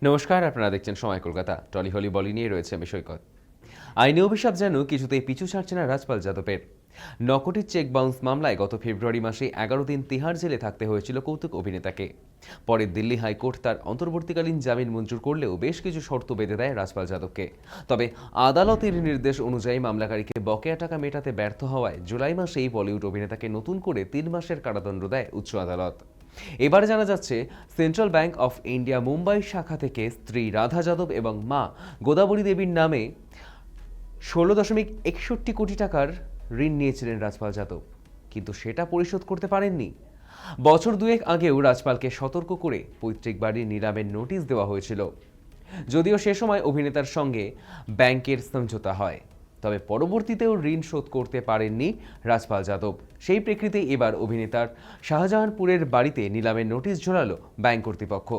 নমস্কার, আপনারা দেখছেন সময় কলকাতা। টলি হলি বলি নিয়ে রয়েছে আমি সৈকত। আইনি অভিশাপ যেন কিছুতেই পিছু ছাড়ছে না রাজপাল যাদবের। নকটির চেক বাউন্স মামলায় গত ফেব্রুয়ারি মাসে 11 দিন তিহার জেলে থাকতে হয়েছিল কৌতুক অভিনেতাকে। পরে দিল্লি হাইকোর্ট তার অন্তর্বর্তীকালীন জামিন মঞ্জুর করলেও বেশ কিছু শর্ত বেঁধে দেয় রাজপাল যাদবকে। তবে আদালতের নির্দেশ অনুযায়ী মামলাকারীকে বকেয়া টাকা মেটাতে ব্যর্থ হওয়ায় জুলাই মাসেই বলিউড অভিনেতাকে নতুন করে 3 মাসের কারাদণ্ড দেয় উচ্চ আদালত। এবার জানা যাচ্ছে, central bank of India Mumbai শাখা থেকে স্ত্রী রাধা যাদব এবং মা গোদাবরী দেবীর নামে 16.61 কোটি টাকার ঋণ নিয়েছিলেন রাজপাল যাদব, কিন্তু সেটা পরিশোধ করতে পারেননি। বছর দুয়েক আগেও রাজপালকে সতর্ক করে পৈতৃক বাড়ির নিলামের নোটিশ দেওয়া হয়েছিল, যদিও সে সময় অভিনেতার সঙ্গে ব্যাংকের সমঝোতা হয়। তবে পরবর্তীতেও ঋণ শোধ করতে পারেননি রাজপাল যাদব। সেই প্রেক্ষিতে এবার অভিনেতার শাহজাহানপুরের বাড়িতে নিলামের নোটিশ ঝোলালো ব্যাংক কর্তৃপক্ষ।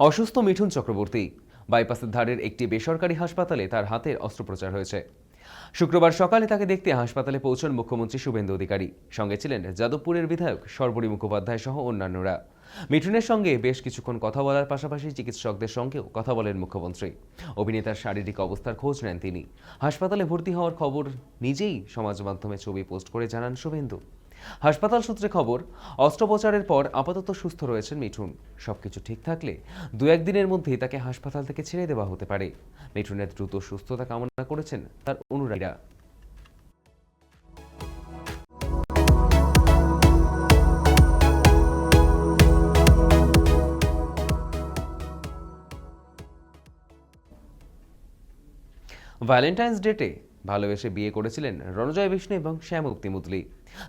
অসুস্থ মিঠুন চক্রবর্তী। বাইপাসের ধারের একটি বেসরকারি হাসপাতালে তার হাতের অস্ত্রোপচার হয়েছে। শুক্রবার সকালে তাকে দেখতে হাসপাতালে পৌঁছন মুখ্যমন্ত্রী শুভেন্দু অধিকারী। সঙ্গে ছিলেন যাদবপুরের বিধায়ক সর্বরী মুখোপাধ্যায় সহ অন্যান্যরা। মিঠুনের সঙ্গে বেশ কিছুক্ষণ কথা বলার পাশাপাশি চিকিৎসকদের সঙ্গেও কথা বলেন মুখ্যমন্ত্রী। অভিনেতার শারীরিক অবস্থার খোঁজ নেন তিনি। হাসপাতালে ভর্তি হওয়ার খবর নিজেই সমাজ মাধ্যমে ছবি পোস্ট করে জানান শুভেন্দু। হাসপাতাল সূত্রে খবর, অস্ত্রোপচারের পর আপাতত সুস্থ রয়েছেন মিঠুন। সবকিছু ঠিক থাকলে 2-1 দিনের মধ্যেই তাকে হাসপাতাল থেকে ছেড়ে দেওয়া হতে পারে। মিঠুনের দ্রুত সুস্থতা কামনা করেছেন তার অনুরাগীরা। ভ্যালেন্টাইন্স ডেটে ভালোবেসে বিয়ে করেছিলেন রণজয় বিষ্ণু এবং শ্যামপ্তি মুদলি।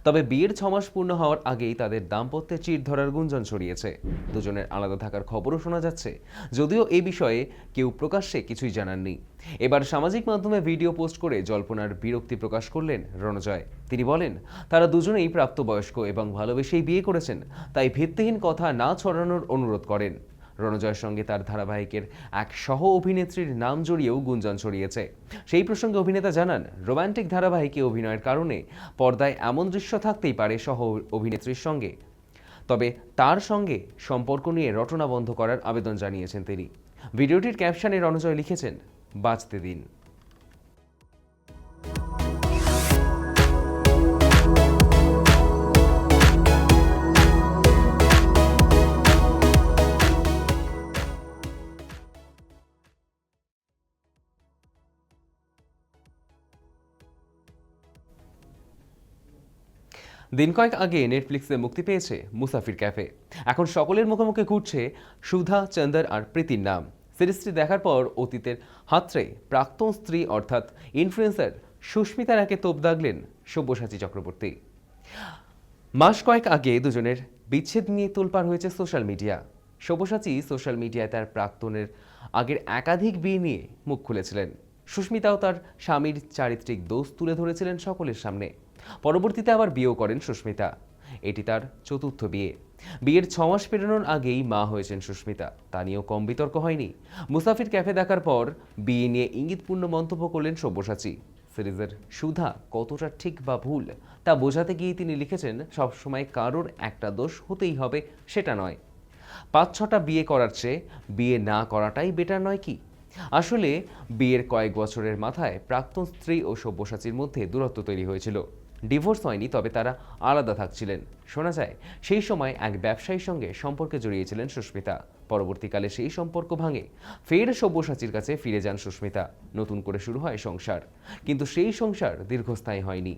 তবে বিয়ের 6 মাস পূর্ণ হওয়ার আগেই তাদের দাম্পত্যে চির ধরার গুঞ্জন ছড়িয়েছে। দুজনের আলাদা থাকার খবরও শোনা যাচ্ছে, যদিও এই বিষয়ে কেউ প্রকাশ্যে কিছুই জানাননি। এবার সামাজিক মাধ্যমে ভিডিও পোস্ট করে জল্পনার বিরক্তি প্রকাশ করলেন রণজয়। তিনি বলেন, তারা দুজনেই প্রাপ্তবয়স্ক এবং ভালোবেসেই বিয়ে করেছেন, তাই ভিত্তিহীন কথা না ছড়ানোর অনুরোধ করেন। রণজয়ের সঙ্গে তার ধারাবাহিকের এক সহ অভিনেত্রীর নাম জড়িয়েও গুঞ্জন ছড়িয়েছে। সেই প্রসঙ্গে অভিনেতা জানান, রোমান্টিক ধারাবাহিকে অভিনয়ের কারণে পর্দায় এমন দৃশ্য থাকতেই পারে সহ অভিনেত্রীর সঙ্গে। তবে তার সঙ্গে সম্পর্ক নিয়ে রটনা বন্ধ করার আবেদন জানিয়েছেন তিনি। ভিডিওটির ক্যাপশনে রণজয় লিখেছেন, বাঁচতে দিন। দিন কয়েক আগে নেটফ্লিক্সে মুক্তি পেয়েছে মুসাফির ক্যাফে। এখন সকলের মুখে মুখে ঘুরছে সুধা, চন্দর আর প্রীতির নাম। সিরিজটি দেখার পর অতীতের হাতড়ে প্রাক্তন স্ত্রী অর্থাৎ ইনফ্লুয়েন্সার সুস্মিতার একে তোপ দাগলেন সব্যসাচী চক্রবর্তী। মাস কয়েক আগে দুজনের বিচ্ছেদ নিয়ে তোলপাড় হয়েছে সোশ্যাল মিডিয়া। সব্যসাচী সোশ্যাল মিডিয়ায় তার প্রাক্তনের আগের একাধিক বিয়ে নিয়ে মুখ খুলেছিলেন। সুস্মিতাও তার স্বামীর চারিত্রিক দোষ তুলে ধরেছিলেন সকলের সামনে। পরবর্তীতে আবার বিয়েও করেন সুস্মিতা। এটি তার চতুর্থ বিয়ে। বিয়ের 6 মাস পেরোনোর আগেই মা হয়েছেন সুস্মিতা, তা নিয়েও কম বিতর্ক হয়নি। মুসাফির ক্যাফে দেখার পর বিয়ে নিয়ে ইঙ্গিতপূর্ণ মন্তব্য করলেন সব্যসাচী। সিরিজের সুধা কতটা ঠিক বা ভুল তা বোঝাতে গিয়ে তিনি লিখেছেন, সবসময় কারোর একটা দোষ হতেই হবে সেটা নয়। 5-6টা বিয়ে করার চেয়ে বিয়ে না করাটাই বেটার নয় কি? আসলে বিয়ের কয়েক বছরের মাথায় প্রাক্তন স্ত্রী ও সব্যসাচীর মধ্যে দূরত্ব তৈরি হয়েছিল। ডিভোর্স হয়নি, তবে তারা আলাদা থাকছিলেন। শোনা যায়, সেই সময় এক ব্যবসায়ীর সঙ্গে সম্পর্কে জড়িয়েছিলেন সুস্মিতা। পরবর্তীকালে সেই সম্পর্ক ভাঙে, ফের সব্যসাচীর কাছে ফিরে যান সুস্মিতা। নতুন করে শুরু হয় সংসার, কিন্তু সেই সংসার দীর্ঘস্থায়ী হয়নি।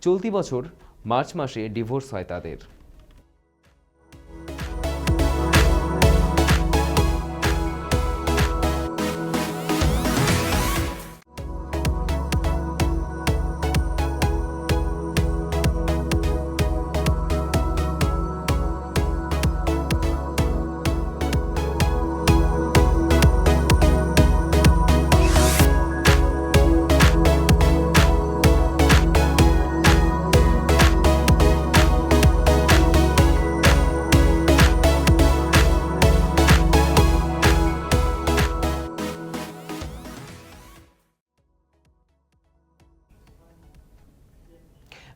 চলতি বছর মার্চ মাসে ডিভোর্স হয় তাদের।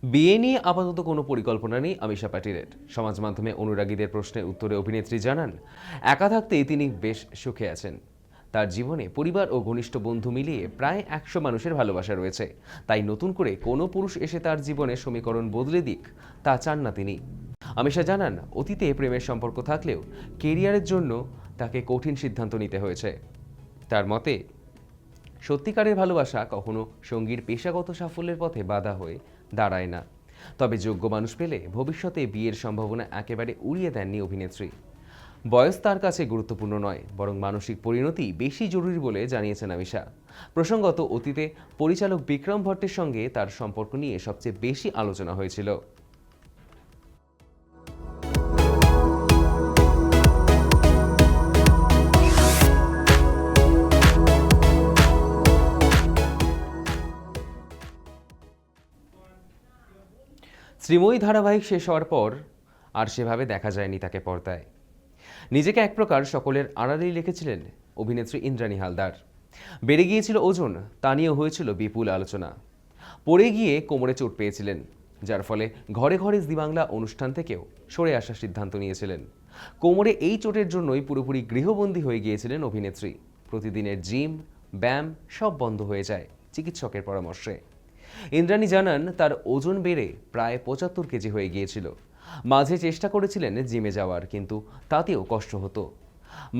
বিয়ে নিয়ে আপাতত কোনো পরিকল্পনা নেই আমিষা পাটিলের। সমাজ মাধ্যমে অনুরাগীদের প্রশ্নের উত্তরে অভিনেত্রী জানান, একা থাকতেই তিনি বেশ সুখে আছেন। তার জীবনে পরিবার ও ঘনিষ্ঠ বন্ধু মিলিয়ে প্রায় 100 মানুষের ভালোবাসা রয়েছে। তাই নতুন করে কোনো পুরুষ এসে তার জীবনে সমীকরণ বদলে দিক তা চান না তিনি। আমিষা জানান, অতীতে প্রেমের সম্পর্ক থাকলেও কেরিয়ারের জন্য তাকে কঠিন সিদ্ধান্ত নিতে হয়েছে। তার মতে, সত্যিকারের ভালোবাসা কখনো সঙ্গীর পেশাগত সাফল্যের পথে বাধা হয়ে দাঁড়ায় না। তবে যোগ্য মানুষ পেলে ভবিষ্যতে বিয়ের সম্ভাবনা একেবারে উড়িয়ে দেননি অভিনেত্রী। বয়স তার কাছে গুরুত্বপূর্ণ নয়, বরং মানসিক পরিণতি বেশি জরুরি বলে জানিয়েছেন আমিষা। প্রসঙ্গত, অতীতে পরিচালক বিক্রম ভট্টের সঙ্গে তার সম্পর্ক নিয়ে সবচেয়ে বেশি আলোচনা হয়েছিল। শ্রীময়ী ধারাবাহিক শেষ হওয়ার পর আর সেভাবে দেখা যায়নি তাকে পর্দায়। নিজেকে এক প্রকার সকলের আড়ালেই রেখেছিলেন অভিনেত্রী ইন্দ্রাণী হালদার। বেড়ে গিয়েছিল ওজন, তা নিয়েও হয়েছিল বিপুল আলোচনা। পড়ে গিয়ে কোমরে চোট পেয়েছিলেন, যার ফলে ঘরে ঘরে জি বাংলা অনুষ্ঠান থেকেও সরে আসার সিদ্ধান্ত নিয়েছিলেন। কোমরে এই চোটের জন্যই পুরোপুরি গৃহবন্দী হয়ে গিয়েছিলেন অভিনেত্রী। প্রতিদিনের জিম, ব্যায়াম সব বন্ধ হয়ে যায় চিকিৎসকের পরামর্শে। ইন্দ্রাণী জানান, তার ওজন বেড়ে প্রায় 75 কেজি হয়ে গিয়েছিল। মাঝে চেষ্টা করেছিলেন জিমে যাওয়ার, কিন্তু তাতেও কষ্ট হতো।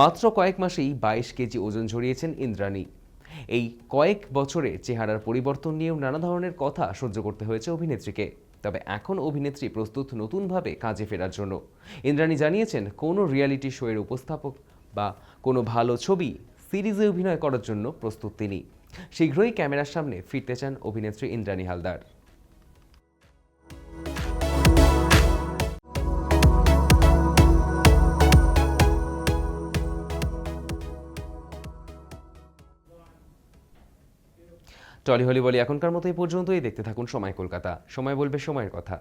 মাত্র কয়েক মাসেই 22 কেজি ওজন ঝরিয়েছেন ইন্দ্রাণী। এই কয়েক বছরে চেহারার পরিবর্তন নিয়েও নানা ধরনের কথা সহ্য করতে হয়েছে অভিনেত্রীকে। তবে এখন অভিনেত্রী প্রস্তুত নতুনভাবে কাজে ফেরার জন্য। ইন্দ্রাণী জানিয়েছেন, কোনো রিয়ালিটি শোয়ের উপস্থাপক বা কোনো ভালো ছবি, সিরিজে অভিনয় করার জন্য প্রস্তুত তিনি। শীঘ্রই ক্যামেরার সামনে ফিরতে চান অভিনেত্রী ইন্দ্রাণী হালদার। টলি হলি বলি এখনকার মতো এই পর্যন্তই। দেখতে থাকুন সময় কলকাতা। সময় বলবে সময়ের কথা।